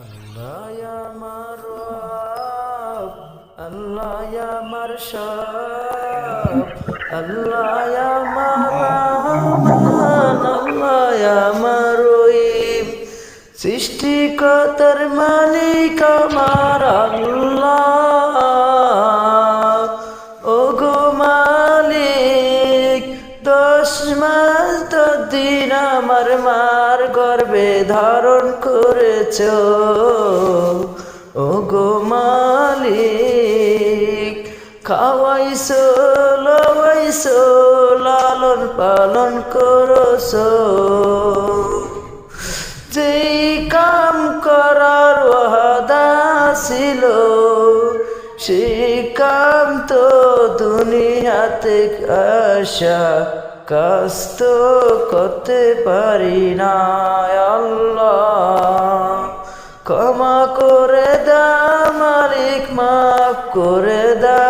আল্লাহ আমার রব, আল্লাহ আমার সব, আল্লাহ আমার রহমান, আল্লাহ আমার রহিম। সৃষ্টিকর্তার মালিক আমার আল্লাহ। ও গো মালিক, 10 মাস 10 দিন আমার মার গর্ভে ধারণ করেছ। ও গো মালিক, খাওয়াইছো লওয়াইছো, লালন পালন করছ। যেই কাম করার ওয়াদা ছিল, সেই কাম তো দুনিয়াতে আসা কাজ তো করতে পারি না। আল্লাহ ক্ষমা করে দাও মালিক, মাফ করে দাও।